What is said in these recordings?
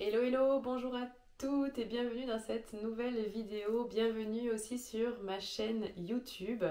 Hello hello, bonjour à toutes et bienvenue dans cette nouvelle vidéo. Bienvenue aussi sur ma chaîne YouTube.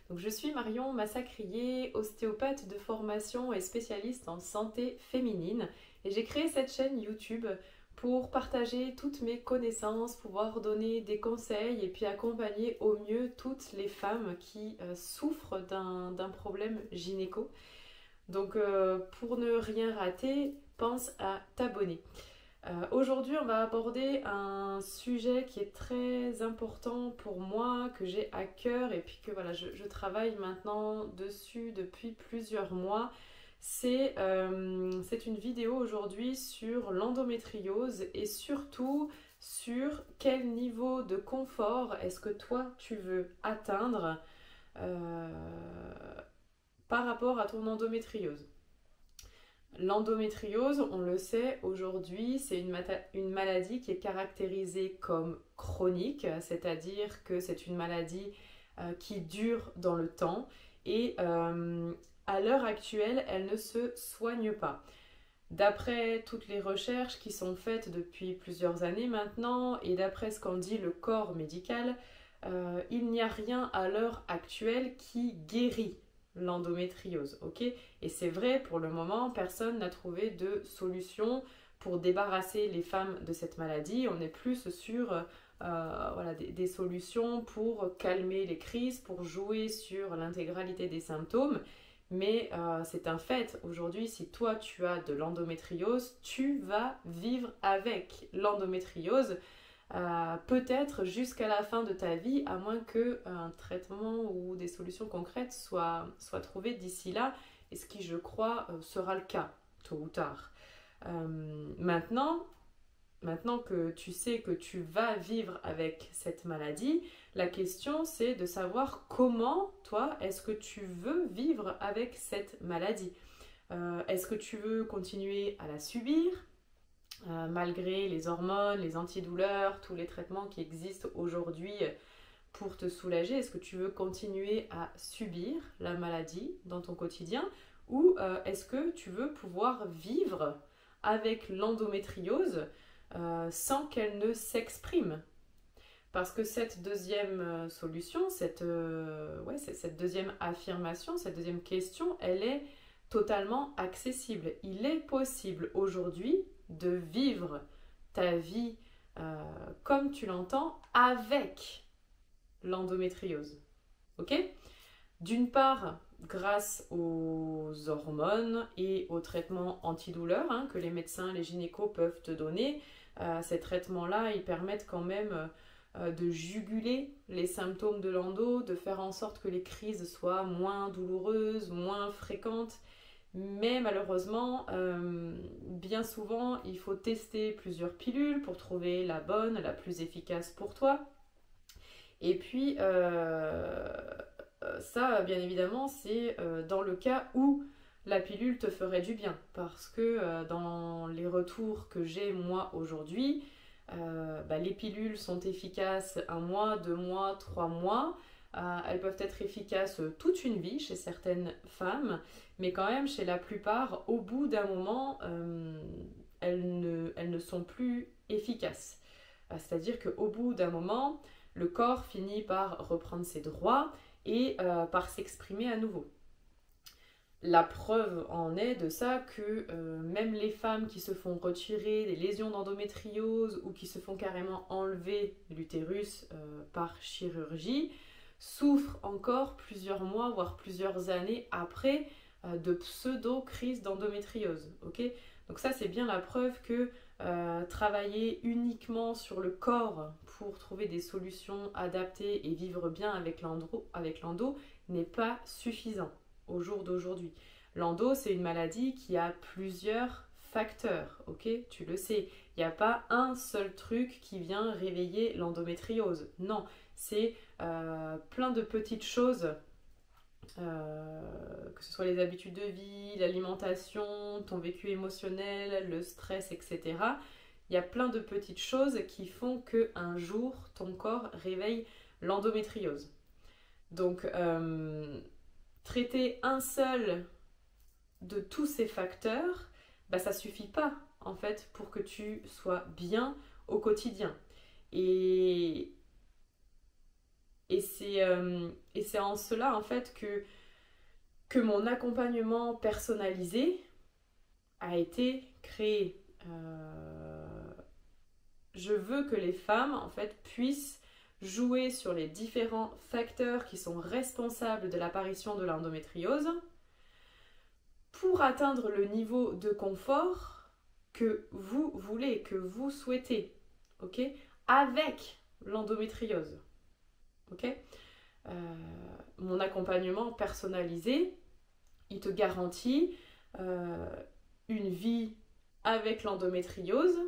Donc, je suis Marion Massacrier, ostéopathe de formation et spécialiste en santé féminine. Et j'ai créé cette chaîne YouTube pour partager toutes mes connaissances, pouvoir donner des conseils et puis accompagner au mieux toutes les femmes qui souffrent d'un problème gynéco. Donc pour ne rien rater, pense à t'abonner. Aujourd'hui, on va aborder un sujet qui est très important pour moi, que j'ai à cœur et puis que voilà, je travaille maintenant dessus depuis plusieurs mois. C'est une vidéo aujourd'hui sur l'endométriose et surtout sur quel niveau de confort est-ce que toi tu veux atteindre euh, par rapport à ton endométriose. L'endométriose, on le sait aujourd'hui, c'est une maladie qui est caractérisée comme chronique, c'est-à-dire que c'est une maladie qui dure dans le temps et à l'heure actuelle, elle ne se soigne pas. D'après toutes les recherches qui sont faites depuis plusieurs années maintenant et d'après ce qu'en dit le corps médical, il n'y a rien à l'heure actuelle qui guérit l'endométriose, ok? Et c'est vrai, pour le moment, personne n'a trouvé de solution pour débarrasser les femmes de cette maladie. On est plus sur voilà, des solutions pour calmer les crises, pour jouer sur l'intégralité des symptômes. Mais c'est un fait, aujourd'hui, si toi tu as de l'endométriose, tu vas vivre avec l'endométriose. Peut-être jusqu'à la fin de ta vie, à moins qu'un traitement ou des solutions concrètes soient trouvées d'ici là, et ce qui, je crois, sera le cas, tôt ou tard. Maintenant que tu sais que tu vas vivre avec cette maladie, la question c'est de savoir comment, toi, est-ce que tu veux vivre avec cette maladie. Est-ce que tu veux continuer à la subir malgré les hormones, les antidouleurs, tous les traitements qui existent aujourd'hui pour te soulager? Est-ce que tu veux continuer à subir la maladie dans ton quotidien ou est-ce que tu veux pouvoir vivre avec l'endométriose sans qu'elle ne s'exprime? Parce que cette deuxième solution, cette deuxième affirmation, cette deuxième question, elle est totalement accessible. Il est possible aujourd'hui de vivre ta vie comme tu l'entends avec l'endométriose. Ok? D'une part, grâce aux hormones et aux traitements antidouleurs que les médecins, les gynécos peuvent te donner, ces traitements-là, ils permettent quand même de juguler les symptômes de l'endo, de faire en sorte que les crises soient moins douloureuses, moins fréquentes. Mais malheureusement, bien souvent, il faut tester plusieurs pilules pour trouver la bonne, la plus efficace pour toi. Et puis, ça, bien évidemment, c'est dans le cas où la pilule te ferait du bien. Parce que dans les retours que j'ai moi aujourd'hui, les pilules sont efficaces 1 mois, 2 mois, 3 mois. Elles peuvent être efficaces toute une vie chez certaines femmes, mais quand même chez la plupart, au bout d'un moment, elles ne sont plus efficaces. C'est-à-dire qu'au bout d'un moment, le corps finit par reprendre ses droits et par s'exprimer à nouveau. La preuve en est de ça que même les femmes qui se font retirer des lésions d'endométriose ou qui se font carrément enlever l'utérus par chirurgie souffrent encore plusieurs mois, voire plusieurs années après de pseudo-crises d'endométriose. Okay, donc ça, c'est bien la preuve que travailler uniquement sur le corps pour trouver des solutions adaptées et vivre bien avec l'endo n'est pas suffisant au jour d'aujourd'hui. L'endo, c'est une maladie qui a plusieurs facteurs, ok? Tu le sais, il n'y a pas un seul truc qui vient réveiller l'endométriose. Non, c'est plein de petites choses, que ce soit les habitudes de vie, l'alimentation, ton vécu émotionnel, le stress, etc. Il y a plein de petites choses qui font qu'un jour, ton corps réveille l'endométriose. Donc, traiter un seul de tous ces facteurs, ça suffit pas en fait pour que tu sois bien au quotidien. Et, et c'est en cela en fait que mon accompagnement personnalisé a été créé. Je veux que les femmes en fait puissent jouer sur les différents facteurs qui sont responsables de l'apparition de l'endométriose pour atteindre le niveau de confort que vous voulez, que vous souhaitez, ok, avec l'endométriose. Ok. Mon accompagnement personnalisé, il te garantit une vie avec l'endométriose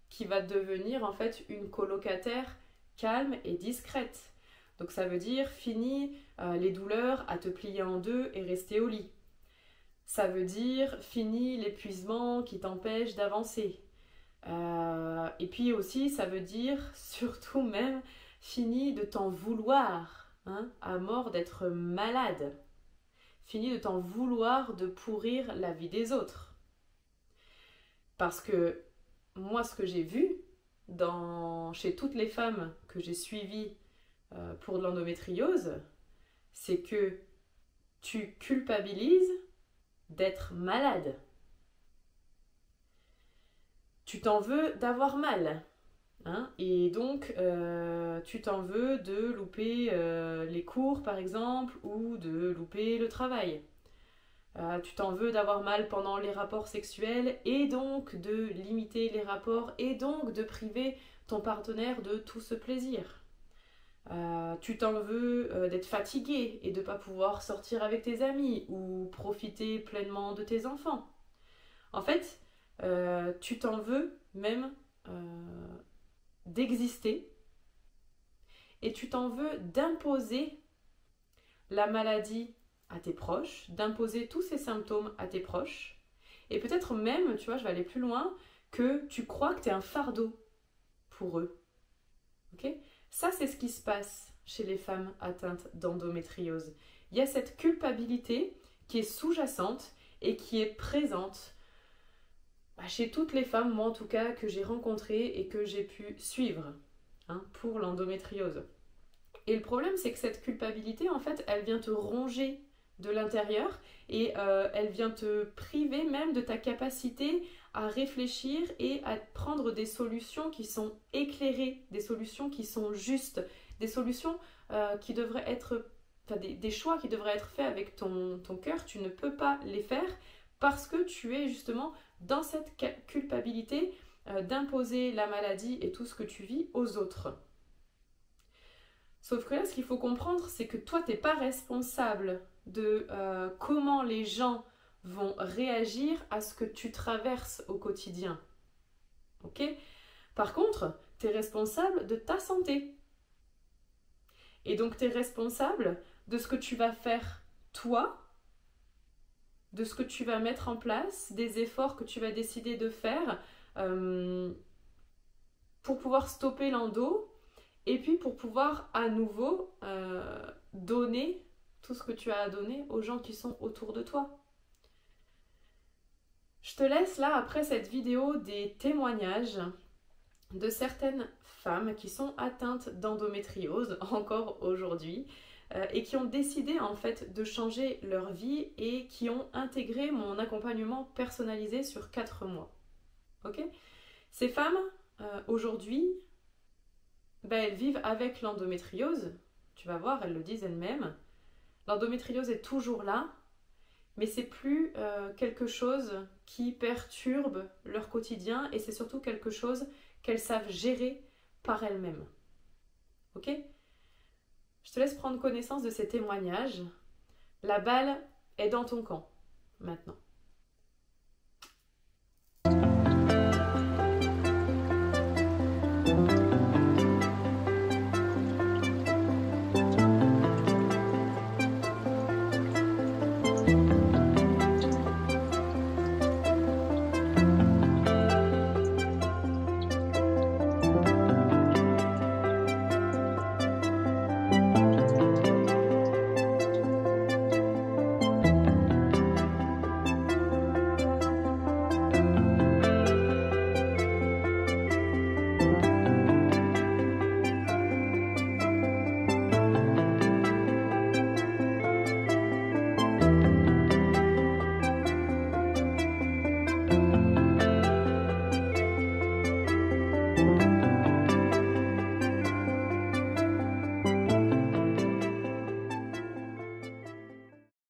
qui va devenir en fait une colocataire calme et discrète. Donc ça veut dire fini les douleurs à te plier en deux et rester au lit. Ça veut dire fini l'épuisement qui t'empêche d'avancer. Et puis aussi ça veut dire surtout même fini de t'en vouloir, hein, à mort d'être malade. Fini de t'en vouloir de pourrir la vie des autres. Parce que moi, ce que j'ai vu chez toutes les femmes que j'ai suivies pour de l'endométriose, c'est que tu culpabilises d'être malade. Tu t'en veux d'avoir mal. Hein, et donc, tu t'en veux de louper les cours, par exemple, ou de louper le travail. Tu t'en veux d'avoir mal pendant les rapports sexuels et donc de limiter les rapports et donc de priver ton partenaire de tout ce plaisir. Tu t'en veux d'être fatigué et de ne pas pouvoir sortir avec tes amis ou profiter pleinement de tes enfants. En fait, tu t'en veux même d'exister et tu t'en veux d'imposer la maladie à tes proches, d'imposer tous ces symptômes à tes proches et peut-être même, tu vois, je vais aller plus loin, que tu crois que tu es un fardeau pour eux. Ok ? Ça, c'est ce qui se passe chez les femmes atteintes d'endométriose. Il y a cette culpabilité qui est sous-jacente et qui est présente chez toutes les femmes, moi en tout cas, que j'ai rencontrées et que j'ai pu suivre pour l'endométriose. Et le problème, c'est que cette culpabilité, en fait, elle vient te ronger de l'intérieur et elle vient te priver même de ta capacité à réfléchir et à prendre des solutions qui sont éclairées, des solutions qui sont justes, des solutions qui devraient être, des choix qui devraient être faits avec ton cœur. Tu ne peux pas les faire parce que tu es justement dans cette culpabilité d'imposer la maladie et tout ce que tu vis aux autres. Sauf que là, ce qu'il faut comprendre, c'est que toi, tu n'es pas responsable de comment les gens vont réagir à ce que tu traverses au quotidien. Ok ? Par contre, tu es responsable de ta santé. Et donc, tu es responsable de ce que tu vas faire toi, de ce que tu vas mettre en place, des efforts que tu vas décider de faire pour pouvoir stopper l'endo et puis pour pouvoir à nouveau donner tout ce que tu as à donner aux gens qui sont autour de toi. Je te laisse là, après cette vidéo, des témoignages de certaines femmes qui sont atteintes d'endométriose encore aujourd'hui et qui ont décidé en fait de changer leur vie et qui ont intégré mon accompagnement personnalisé sur 4 mois. Ok ? Ces femmes, aujourd'hui, elles vivent avec l'endométriose. Tu vas voir, elles le disent elles-mêmes. L'endométriose est toujours là, mais c'est plus quelque chose qui perturbe leur quotidien et c'est surtout quelque chose qu'elles savent gérer par elles-mêmes. Ok ? Je te laisse prendre connaissance de ces témoignages. La balle est dans ton camp, maintenant.